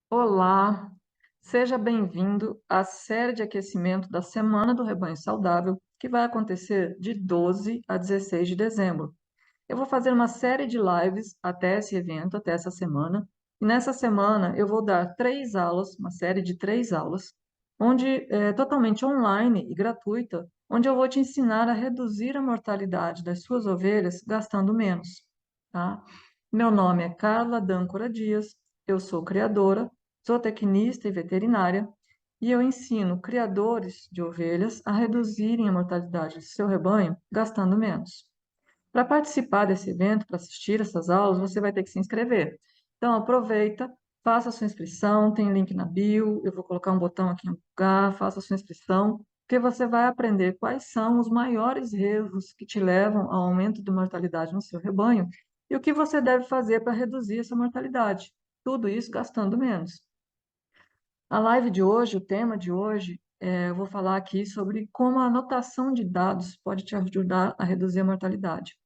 Olá, seja bem-vindo à série de aquecimento da Semana do Rebanho Saudável, que vai acontecer de 12 a 16 de dezembro. Eu vou fazer uma série de lives até esse evento, até essa semana, e nessa semana eu vou dar 3 aulas, uma série de 3 aulas, onde é totalmente online e gratuita, onde eu vou te ensinar a reduzir a mortalidade das suas ovelhas gastando menos, tá? Meu nome é Carla D'Âncora Dias, eu sou criadora, zootecnista e veterinária, e eu ensino criadores de ovelhas a reduzirem a mortalidade do seu rebanho gastando menos. Para participar desse evento, para assistir essas aulas, você vai ter que se inscrever. Então, aproveita, faça a sua inscrição, tem link na bio, eu vou colocar um botão aqui no lugar, faça a sua inscrição, porque você vai aprender quais são os maiores erros que te levam ao aumento de mortalidade no seu rebanho e o que você deve fazer para reduzir essa mortalidade. Tudo isso gastando menos. A live de hoje, o tema de hoje, eu vou falar aqui sobre como a anotação de dados pode te ajudar a reduzir a mortalidade.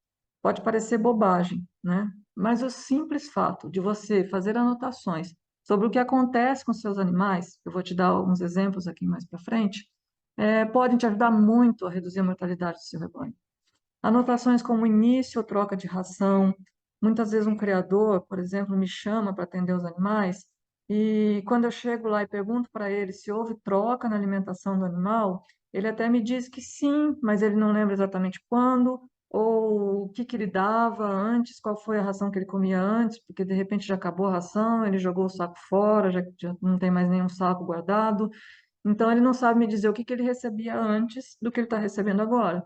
Pode parecer bobagem, né? Mas o simples fato de você fazer anotações sobre o que acontece com seus animais, eu vou te dar alguns exemplos aqui mais para frente, podem te ajudar muito a reduzir a mortalidade do seu rebanho. Anotações como início ou troca de ração. Muitas vezes um criador, por exemplo, me chama para atender os animais e quando eu chego lá e pergunto para ele se houve troca na alimentação do animal, ele até me diz que sim, mas ele não lembra exatamente quando ou o que que ele dava antes, qual foi a ração que ele comia antes, porque de repente já acabou a ração, ele jogou o saco fora, já não tem mais nenhum saco guardado. Então ele não sabe me dizer o que que ele recebia antes do que ele está recebendo agora.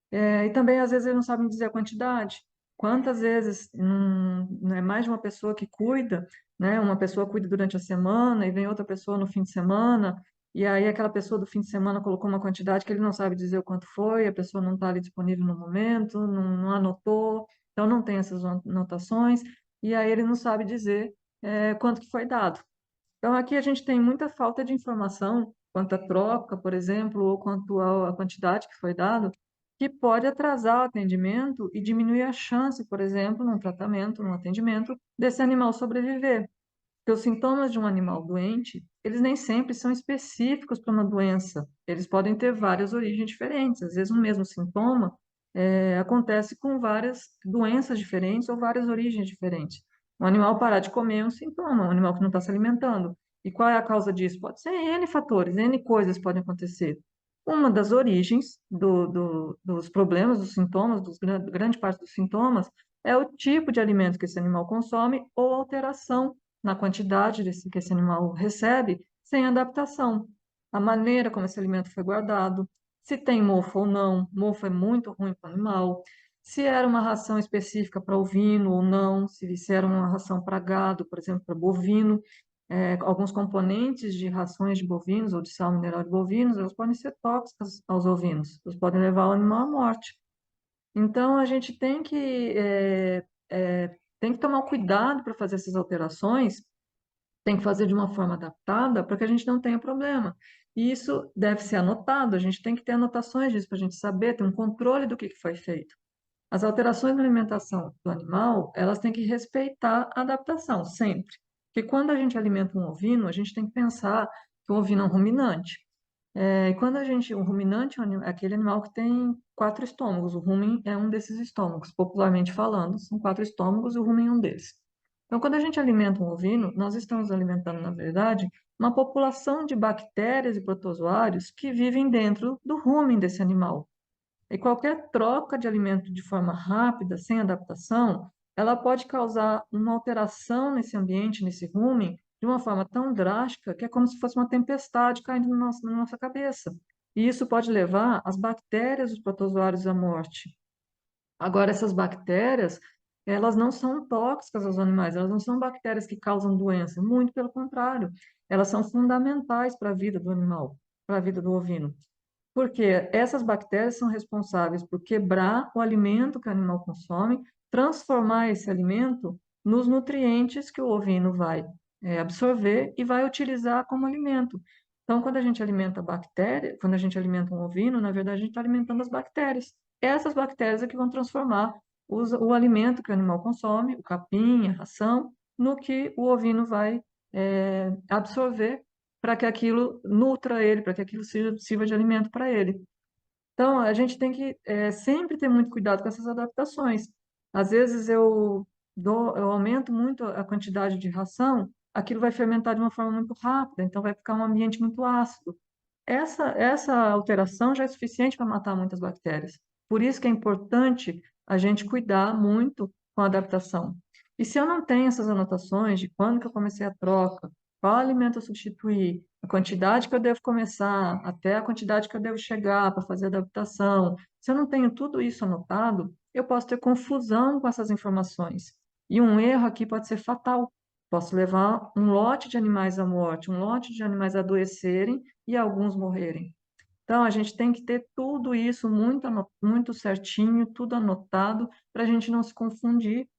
E também, às vezes, ele não sabe me dizer a quantidade. Quantas vezes não é mais de uma pessoa que cuida, né? Uma pessoa cuida durante a semana e vem outra pessoa no fim de semana, e aí aquela pessoa do fim de semana colocou uma quantidade que ele não sabe dizer o quanto foi, a pessoa não está ali disponível no momento, não anotou, então não tem essas anotações, e aí ele não sabe dizer quanto que foi dado. Então, aqui a gente tem muita falta de informação quanto à troca, por exemplo, ou quanto à quantidade que foi dado, que pode atrasar o atendimento e diminuir a chance, por exemplo, num tratamento, num atendimento, desse animal sobreviver. Porque os sintomas de um animal doente, eles nem sempre são específicos para uma doença. Eles podem ter várias origens diferentes. Às vezes, um mesmo sintoma acontece com várias doenças diferentes ou várias origens diferentes. Um animal parar de comer é um sintoma, um animal que não está se alimentando. E qual é a causa disso? Pode ser N fatores, N coisas podem acontecer. Uma das origens dos problemas, dos sintomas, grande parte dos sintomas, é o tipo de alimento que esse animal consome ou alteração na quantidade que esse animal recebe, sem adaptação. A maneira como esse alimento foi guardado, se tem mofo ou não, mofo é muito ruim para o animal, se era uma ração específica para ovino ou não, se era uma ração para gado, por exemplo, para bovino. Alguns componentes de rações de bovinos ou de sal mineral de bovinos, elas podem ser tóxicas aos ovinos, elas podem levar o animal à morte. Então, a gente tem que tomar cuidado para fazer essas alterações, tem que fazer de uma forma adaptada para que a gente não tenha problema. E isso deve ser anotado, a gente tem que ter anotações disso para a gente saber, ter um controle do que foi feito. As alterações na alimentação do animal, elas têm que respeitar a adaptação, sempre. Porque quando a gente alimenta um ovino, a gente tem que pensar que o ovino é um ruminante. E quando o ruminante é aquele animal que tem 4 estômagos, o rumen é um desses estômagos, popularmente falando, são 4 estômagos e o rumen é um deles. Então, quando a gente alimenta um ovino, nós estamos alimentando, na verdade, uma população de bactérias e protozoários que vivem dentro do rumen desse animal. E qualquer troca de alimento de forma rápida, sem adaptação, ela pode causar uma alteração nesse ambiente, nesse rumen, de uma forma tão drástica que é como se fosse uma tempestade caindo na nossa cabeça. E isso pode levar as bactérias, os protozoários à morte. Agora, essas bactérias, elas não são tóxicas aos animais, elas não são bactérias que causam doença, muito pelo contrário, elas são fundamentais para a vida do animal, para a vida do ovino. Porque essas bactérias são responsáveis por quebrar o alimento que o animal consome, transformar esse alimento nos nutrientes que o ovino vai absorver e vai utilizar como alimento. Então, quando a gente alimenta bactéria, quando a gente alimenta um ovino, na verdade a gente está alimentando as bactérias. Essas bactérias é que vão transformar o alimento que o animal consome, o capim, a ração, no que o ovino vai absorver para que aquilo nutra ele, para que aquilo sirva de alimento para ele. Então, a gente tem que sempre ter muito cuidado com essas adaptações. Às vezes eu aumento muito a quantidade de ração, aquilo vai fermentar de uma forma muito rápida, então vai ficar um ambiente muito ácido. Essa alteração já é suficiente para matar muitas bactérias. Por isso que é importante a gente cuidar muito com a adaptação. E se eu não tenho essas anotações de quando que eu comecei a troca, qual alimento eu substituí, a quantidade que eu devo começar, até a quantidade que eu devo chegar para fazer a adaptação, se eu não tenho tudo isso anotado, eu posso ter confusão com essas informações. E um erro aqui pode ser fatal. Posso levar um lote de animais à morte, um lote de animais a adoecerem e alguns morrerem. Então, a gente tem que ter tudo isso muito certinho, tudo anotado, para a gente não se confundir.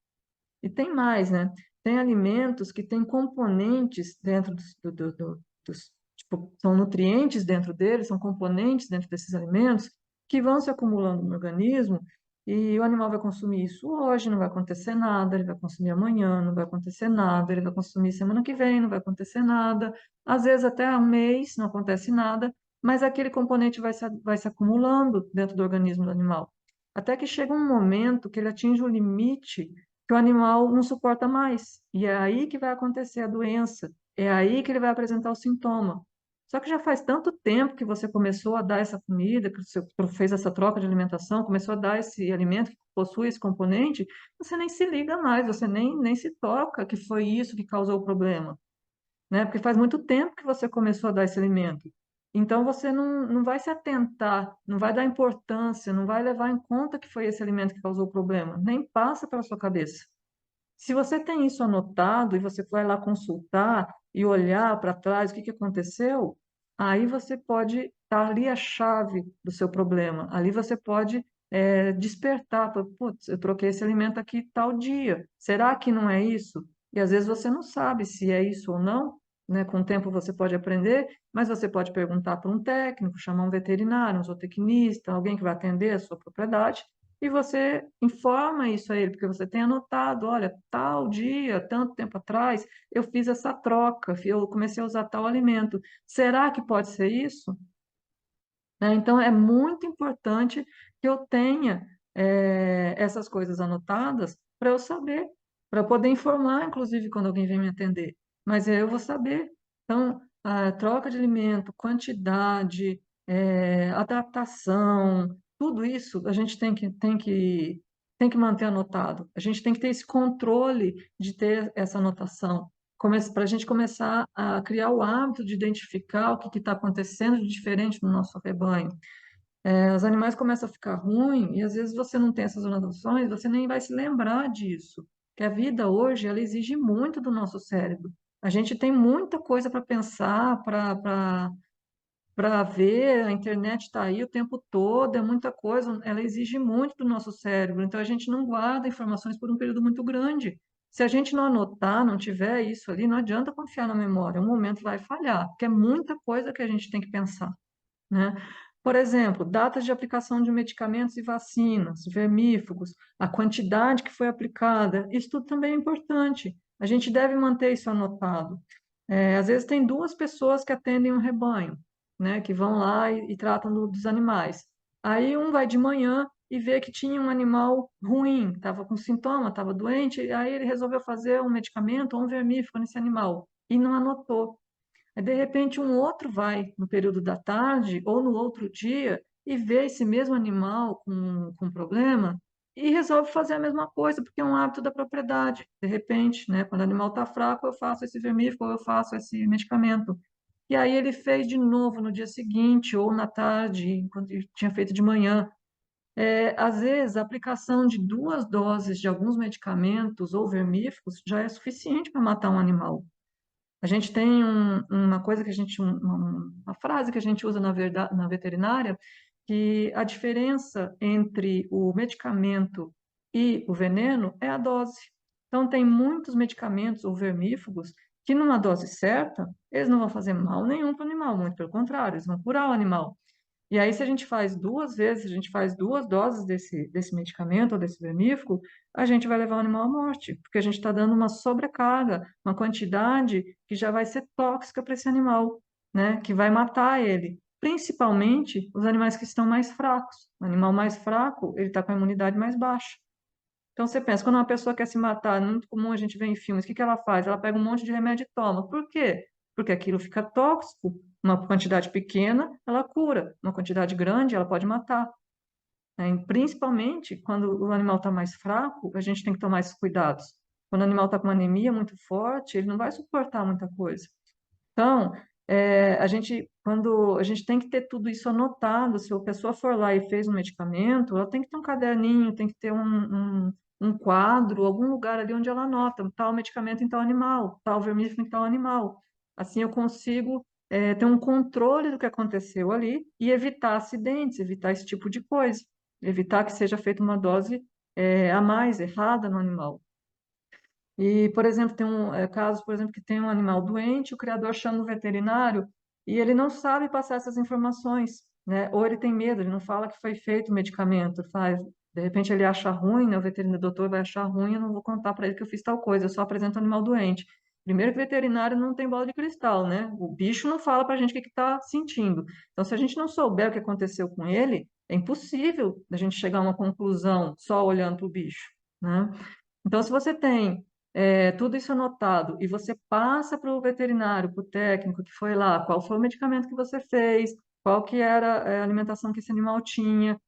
E tem mais, né? Tem alimentos que têm componentes dentro tipo, são nutrientes dentro deles, são componentes dentro desses alimentos que vão se acumulando no organismo e o animal vai consumir isso hoje, não vai acontecer nada, ele vai consumir amanhã, não vai acontecer nada, ele vai consumir semana que vem, não vai acontecer nada, às vezes até um mês não acontece nada, mas aquele componente vai se acumulando dentro do organismo do animal. Até que chega um momento que ele atinge o limite que o animal não suporta mais. E é aí que vai acontecer a doença, é aí que ele vai apresentar o sintoma. Só que já faz tanto tempo que você começou a dar essa comida, que você fez essa troca de alimentação, começou a dar esse alimento que possui esse componente, você nem se liga mais, você nem se toca que foi isso que causou o problema, né? Porque faz muito tempo que você começou a dar esse alimento. Então você não vai se atentar, não vai dar importância, não vai levar em conta que foi esse alimento que causou o problema, nem passa pela sua cabeça. Se você tem isso anotado e você vai lá consultar e olhar para trás o que aconteceu, aí você pode estar ali a chave do seu problema. Ali você pode despertar, putz, eu troquei esse alimento aqui tal dia. Será que não é isso? E às vezes você não sabe se é isso ou não, né? Com o tempo você pode aprender, mas você pode perguntar para um técnico, chamar um veterinário, um zootecnista, alguém que vai atender a sua propriedade e você informa isso a ele, porque você tem anotado, olha, tal dia, tanto tempo atrás, eu fiz essa troca, eu comecei a usar tal alimento. Será que pode ser isso? Né? Então, é muito importante que eu tenha essas coisas anotadas para eu saber, para poder informar, inclusive, quando alguém vem me atender. Mas eu vou saber. Então, a troca de alimento, quantidade, adaptação, tudo isso a gente tem que manter anotado. A gente tem que ter esse controle de ter essa anotação para a gente começar a criar o hábito de identificar o que está acontecendo de diferente no nosso rebanho. Os animais começam a ficar ruins e às vezes você não tem essas anotações, você nem vai se lembrar disso. Que a vida hoje, ela exige muito do nosso cérebro. A gente tem muita coisa para pensar, para ver, a internet está aí o tempo todo, é muita coisa, ela exige muito do nosso cérebro, então a gente não guarda informações por um período muito grande. Se a gente não anotar, não tiver isso ali, não adianta confiar na memória, um momento vai falhar, porque é muita coisa que a gente tem que pensar, né? Por exemplo, datas de aplicação de medicamentos e vacinas, vermífugos, a quantidade que foi aplicada, isso tudo também é importante. A gente deve manter isso anotado. Às vezes tem duas pessoas que atendem um rebanho, né, que vão lá e tratam dos animais. Aí um vai de manhã e vê que tinha um animal ruim, estava com sintoma, estava doente, e aí ele resolveu fazer um medicamento ou um vermífugo nesse animal e não anotou. Aí, de repente, um outro vai no período da tarde ou no outro dia e vê esse mesmo animal com problema e resolve fazer a mesma coisa, porque é um hábito da propriedade. De repente, né, quando o animal está fraco, eu faço esse vermífugo ou eu faço esse medicamento. E aí ele fez de novo no dia seguinte ou na tarde, quando ele tinha feito de manhã. Às vezes, a aplicação de 2 doses de alguns medicamentos ou vermífugos já é suficiente para matar um animal. A gente tem uma coisa que a gente, uma frase que a gente usa na veterinária, que a diferença entre o medicamento e o veneno é a dose. Então, tem muitos medicamentos ou vermífugos que, numa dose certa, eles não vão fazer mal nenhum para o animal, muito pelo contrário, eles vão curar o animal. E aí, se a gente faz 2 vezes, se a gente faz 2 doses desse medicamento ou desse vermífugo, a gente vai levar o animal à morte, porque a gente está dando uma sobrecarga, uma quantidade que já vai ser tóxica para esse animal, né? Que vai matar ele. Principalmente os animais que estão mais fracos. O animal mais fraco, ele está com a imunidade mais baixa. Então você pensa, quando uma pessoa quer se matar, é muito comum a gente ver em filmes, o que que ela faz? Ela pega um monte de remédio e toma. Por quê? Porque aquilo fica tóxico. Uma quantidade pequena, ela cura. Uma quantidade grande, ela pode matar. Né? E principalmente quando o animal está mais fraco, a gente tem que tomar esses cuidados. Quando o animal está com uma anemia muito forte, ele não vai suportar muita coisa. Então, quando a gente tem que ter tudo isso anotado, se a pessoa for lá e fez um medicamento, ela tem que ter um caderninho, tem que ter um quadro, algum lugar ali onde ela anota tal medicamento em tal animal, tal vermífugo em tal animal. Assim eu consigo, ter um controle do que aconteceu ali e evitar acidentes, evitar esse tipo de coisa, evitar que seja feita uma dose, a mais, errada no animal. E, por exemplo, tem casos, por exemplo, que tem um animal doente, o criador chama o veterinário e ele não sabe passar essas informações, né? Ou ele tem medo, ele não fala que foi feito o medicamento, faz, de repente ele acha ruim, né? O veterinário, o doutor vai achar ruim, eu não vou contar para ele que eu fiz tal coisa, eu só apresento o animal doente. Primeiro que o veterinário não tem bola de cristal, né? O bicho não fala para a gente o que está sentindo. Então, se a gente não souber o que aconteceu com ele, é impossível a gente chegar a uma conclusão só olhando para o bicho, né? Então, se você tem tudo isso anotado e você passa para o veterinário, para o técnico que foi lá, qual foi o medicamento que você fez, qual que era a alimentação que esse animal tinha,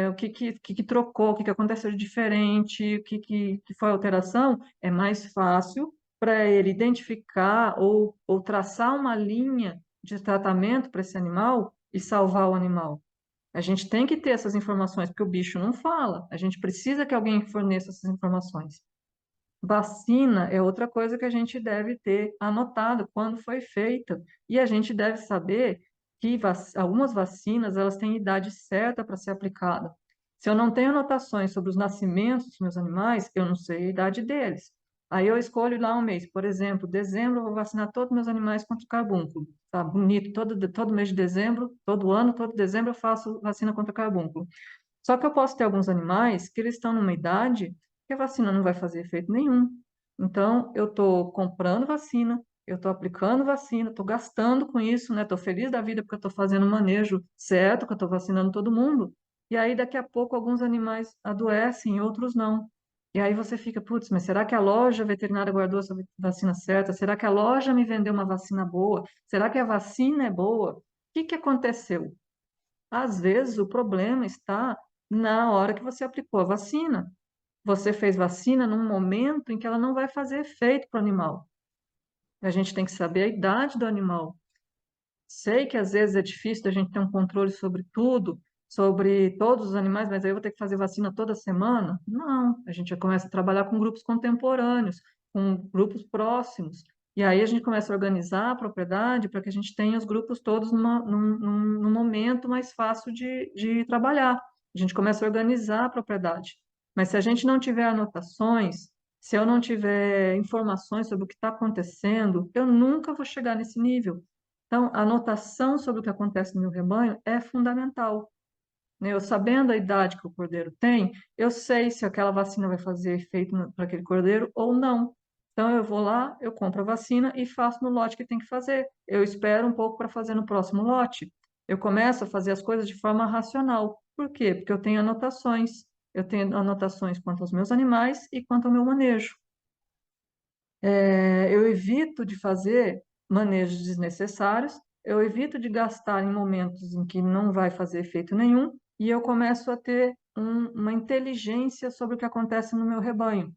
o que trocou, o que aconteceu de diferente, que foi a alteração, é mais fácil para ele identificar ou traçar uma linha de tratamento para esse animal e salvar o animal. A gente tem que ter essas informações, porque o bicho não fala. A gente precisa que alguém forneça essas informações. Vacina é outra coisa que a gente deve ter anotado quando foi feita. E a gente deve saber que algumas vacinas elas têm idade certa para ser aplicada. Se eu não tenho anotações sobre os nascimentos dos meus animais, eu não sei a idade deles. Aí eu escolho lá um mês, por exemplo, dezembro eu vou vacinar todos os meus animais contra o carbúnculo. Tá bonito, todo mês de dezembro, todo ano, todo dezembro eu faço vacina contra o carbúnculo. Só que eu posso ter alguns animais que eles estão numa idade que a vacina não vai fazer efeito nenhum. Então, eu estou comprando vacina, eu estou aplicando vacina, estou gastando com isso, né? Estou feliz da vida porque eu estou fazendo o manejo certo, que eu estou vacinando todo mundo. E aí, daqui a pouco, alguns animais adoecem, outros não. E aí você fica, putz, mas será que a loja veterinária guardou essa vacina certa? Será que a loja me vendeu uma vacina boa? Será que a vacina é boa? O que que aconteceu? Às vezes, o problema está na hora que você aplicou a vacina. Você fez vacina num momento em que ela não vai fazer efeito para o animal. A gente tem que saber a idade do animal. Sei que às vezes é difícil a gente ter um controle sobre tudo, sobre todos os animais, mas aí eu vou ter que fazer vacina toda semana? Não, a gente já começa a trabalhar com grupos contemporâneos, com grupos próximos. E aí a gente começa a organizar a propriedade para que a gente tenha os grupos todos num momento mais fácil de trabalhar. A gente começa a organizar a propriedade. Mas se a gente não tiver anotações, se eu não tiver informações sobre o que está acontecendo, eu nunca vou chegar nesse nível. Então, a anotação sobre o que acontece no meu rebanho é fundamental, né? Eu sabendo a idade que o cordeiro tem, eu sei se aquela vacina vai fazer efeito para aquele cordeiro ou não. Então, eu vou lá, eu compro a vacina e faço no lote que tem que fazer. Eu espero um pouco para fazer no próximo lote. Eu começo a fazer as coisas de forma racional. Por quê? Porque eu tenho anotações. Eu tenho anotações quanto aos meus animais e quanto ao meu manejo. Eu evito de fazer manejos desnecessários, eu evito de gastar em momentos em que não vai fazer efeito nenhum, e eu começo a ter uma inteligência sobre o que acontece no meu rebanho,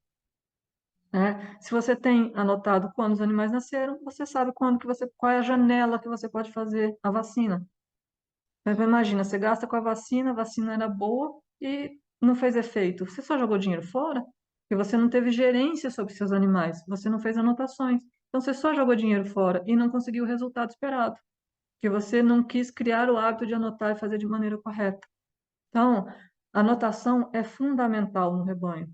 né? Se você tem anotado quando os animais nasceram, você sabe qual é a janela que você pode fazer a vacina. Então, imagina, você gasta com a vacina era boa e não fez efeito. Você só jogou dinheiro fora? Porque você não teve gerência sobre seus animais, você não fez anotações. Então, você só jogou dinheiro fora e não conseguiu o resultado esperado, porque você não quis criar o hábito de anotar e fazer de maneira correta. Então, a anotação é fundamental no rebanho.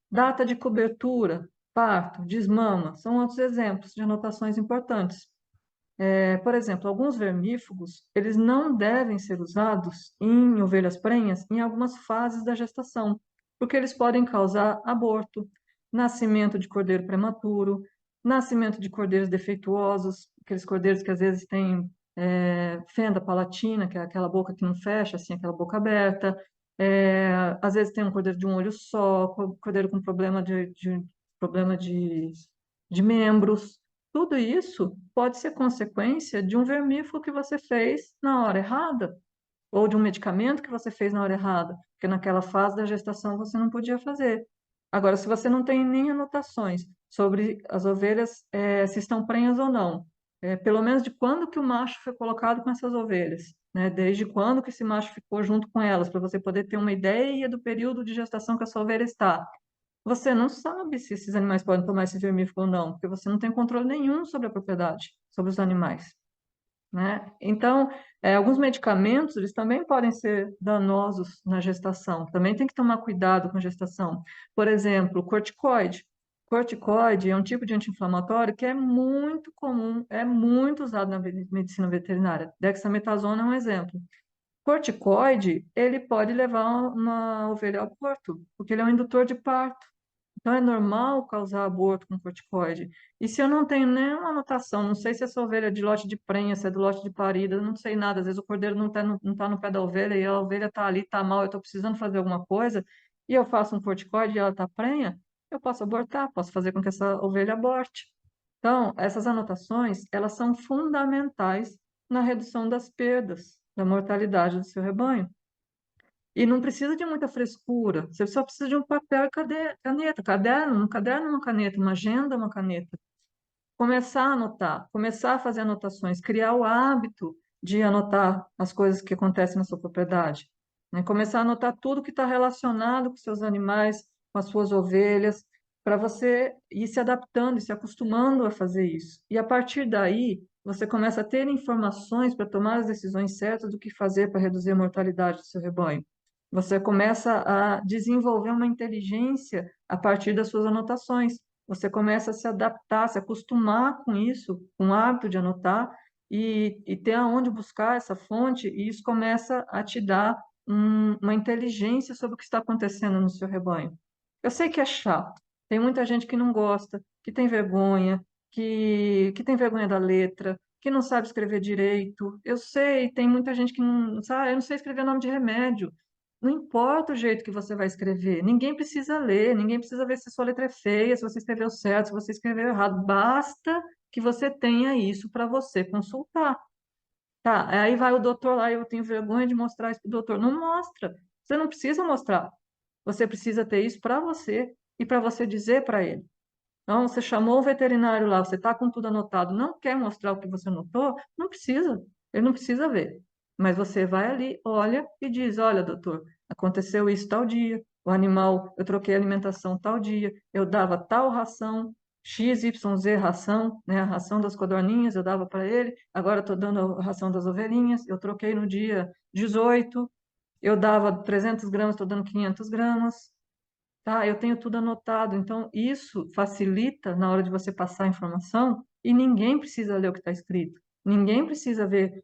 Data de cobertura, parto, desmama, são outros exemplos de anotações importantes. Por exemplo, alguns vermífugos, eles não devem ser usados em ovelhas prenhas em algumas fases da gestação, porque eles podem causar aborto, nascimento de cordeiro prematuro, nascimento de cordeiros defeituosos, aqueles cordeiros que às vezes têm fenda palatina, que é aquela boca que não fecha, assim, aquela boca aberta. Às vezes tem um cordeiro de um olho só, cordeiro com problema de membros. Tudo isso pode ser consequência de um vermífugo que você fez na hora errada, ou de um medicamento que você fez na hora errada, porque naquela fase da gestação você não podia fazer. Agora, se você não tem nem anotações sobre as ovelhas, se estão prenhas ou não, pelo menos de quando que o macho foi colocado com essas ovelhas, né? Desde quando que esse macho ficou junto com elas, para você poder ter uma ideia do período de gestação que a sua ovelha está. Você não sabe se esses animais podem tomar esse vermífugo ou não, porque você não tem controle nenhum sobre a propriedade, sobre os animais, né? Então, alguns medicamentos, eles também podem ser danosos na gestação. Também tem que tomar cuidado com a gestação. Por exemplo, corticoide. Corticoide é um tipo de anti-inflamatório que é muito comum, é muito usado na medicina veterinária. Dexametasona é um exemplo. Corticoide, ele pode levar uma ovelha ao aborto, porque ele é um indutor de parto. Então, é normal causar aborto com corticoide. E se eu não tenho nenhuma anotação, não sei se essa ovelha é de lote de prenha, se é do lote de parida, não sei nada. Às vezes o cordeiro não tá no pé da ovelha e a ovelha está ali, está mal, eu estou precisando fazer alguma coisa, e eu faço um corticoide e ela está prenha, eu posso abortar, posso fazer com que essa ovelha aborte. Então, essas anotações, elas são fundamentais na redução das perdas, da mortalidade do seu rebanho. E não precisa de muita frescura. Você só precisa de um papel e caneta, caderno, um caderno, uma caneta, uma agenda, uma caneta. Começar a anotar, começar a fazer anotações, criar o hábito de anotar as coisas que acontecem na sua propriedade, né? Começar a anotar tudo que está relacionado com seus animais, com as suas ovelhas, para você ir se adaptando e se acostumando a fazer isso. E a partir daí, você começa a ter informações para tomar as decisões certas do que fazer para reduzir a mortalidade do seu rebanho. Você começa a desenvolver uma inteligência a partir das suas anotações. Você começa a se adaptar, se acostumar com isso, com o hábito de anotar e ter aonde buscar essa fonte, e isso começa a te dar uma inteligência sobre o que está acontecendo no seu rebanho. Eu sei que é chato, tem muita gente que não gosta, que tem vergonha, que tem vergonha da letra, que não sabe escrever direito. Eu sei, tem muita gente que não sabe, eu não sei escrever nome de remédio. Não importa o jeito que você vai escrever, ninguém precisa ler, ninguém precisa ver se a sua letra é feia, se você escreveu certo, se você escreveu errado. Basta que você tenha isso para você consultar. Tá, aí vai o doutor lá, eu tenho vergonha de mostrar isso para o doutor. Não mostra. Você não precisa mostrar. Você precisa ter isso para você e para você dizer para ele. Então, você chamou o veterinário lá, você está com tudo anotado, não quer mostrar o que você anotou? Não precisa, ele não precisa ver. Mas você vai ali, olha e diz: olha, doutor, aconteceu isso tal dia, o animal, eu troquei a alimentação tal dia, eu dava tal ração, XYZ ração, né, a ração das codorninhas eu dava para ele, agora estou dando a ração das ovelhinhas, eu troquei no dia 18, eu dava 300 gramas, estou dando 500 gramas. Tá, eu tenho tudo anotado, então isso facilita na hora de você passar a informação e ninguém precisa ler o que está escrito. Ninguém precisa ver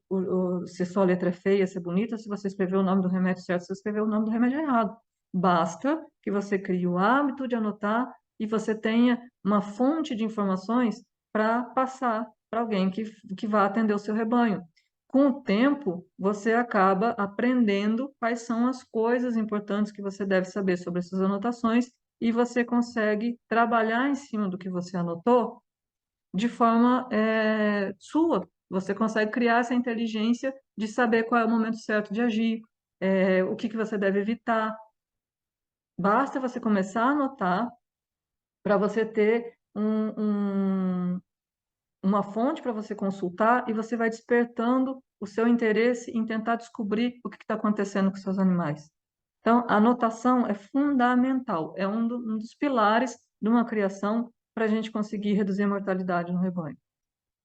se a sua letra é feia, se é bonita, se você escreveu o nome do remédio certo, se você escreveu o nome do remédio errado. Basta que você crie o hábito de anotar e você tenha uma fonte de informações para passar para alguém que vá atender o seu rebanho. Com o tempo, você acaba aprendendo quais são as coisas importantes que você deve saber sobre essas anotações e você consegue trabalhar em cima do que você anotou de forma sua. Você consegue criar essa inteligência de saber qual é o momento certo de agir, o que que você deve evitar. Basta você começar a anotar para você ter uma fonte para você consultar e você vai despertando o seu interesse em tentar descobrir o que está acontecendo com seus animais. Então, a anotação é fundamental, é um dos pilares de uma criação para a gente conseguir reduzir a mortalidade no rebanho.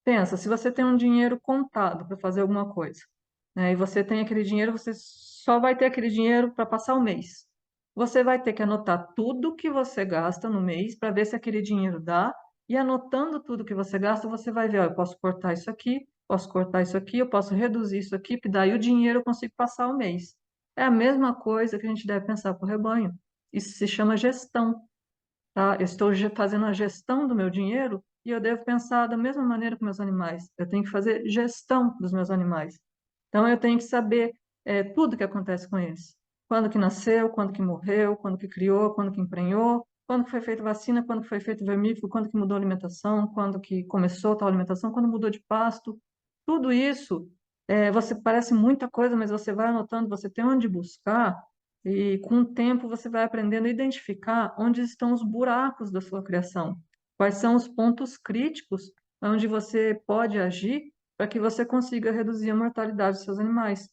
Pensa, se você tem um dinheiro contado para fazer alguma coisa, né, e você tem aquele dinheiro, você só vai ter aquele dinheiro para passar o mês. Você vai ter que anotar tudo que você gasta no mês para ver se aquele dinheiro dá, e anotando tudo que você gasta, você vai ver, ó, eu posso cortar isso aqui, posso cortar isso aqui, eu posso reduzir isso aqui, porque daí o dinheiro eu consigo passar o mês. É a mesma coisa que a gente deve pensar para o rebanho. Isso se chama gestão, tá? Eu estou fazendo a gestão do meu dinheiro e eu devo pensar da mesma maneira com meus animais. Eu tenho que fazer gestão dos meus animais. Então, eu tenho que saber tudo que acontece com eles. Quando que nasceu, quando que morreu, quando que criou, quando que emprenhou, quando que foi feita vacina, quando que foi feito vermífugo, quando que mudou a alimentação, quando que começou tal alimentação, quando mudou de pasto. Tudo isso, você parece muita coisa, mas você vai anotando, você tem onde buscar, e com o tempo você vai aprendendo a identificar onde estão os buracos da sua criação, quais são os pontos críticos onde você pode agir para que você consiga reduzir a mortalidade dos seus animais.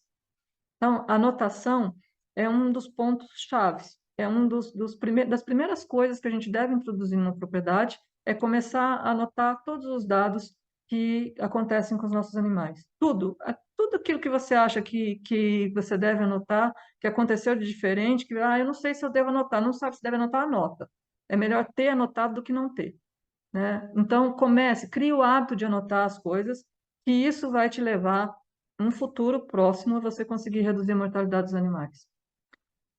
Então, a anotação é um dos pontos chaves, é um das primeiras coisas que a gente deve introduzir numa propriedade, é começar a anotar todos os dados que acontecem com os nossos animais. Tudo, tudo aquilo que você acha que você deve anotar, que aconteceu de diferente, que, eu não sei se eu devo anotar, não sabe se deve anotar, anota. É melhor ter anotado do que não ter, né? Então, crie o hábito de anotar as coisas, que isso vai te levar, no futuro próximo, a você conseguir reduzir a mortalidade dos animais.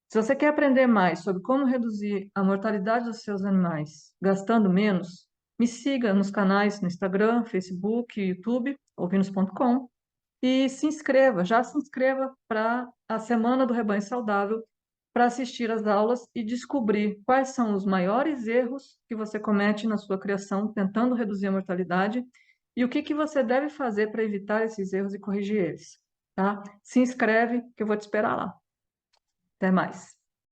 Se você quer aprender mais sobre como reduzir a mortalidade dos seus animais gastando menos, me siga nos canais no Instagram, Facebook, YouTube, ovinos.com, e já se inscreva para a Semana do Rebanho Saudável, para assistir às aulas e descobrir quais são os maiores erros que você comete na sua criação, tentando reduzir a mortalidade, e o que você deve fazer para evitar esses erros e corrigir eles, tá? Se inscreve, que eu vou te esperar lá. Até mais.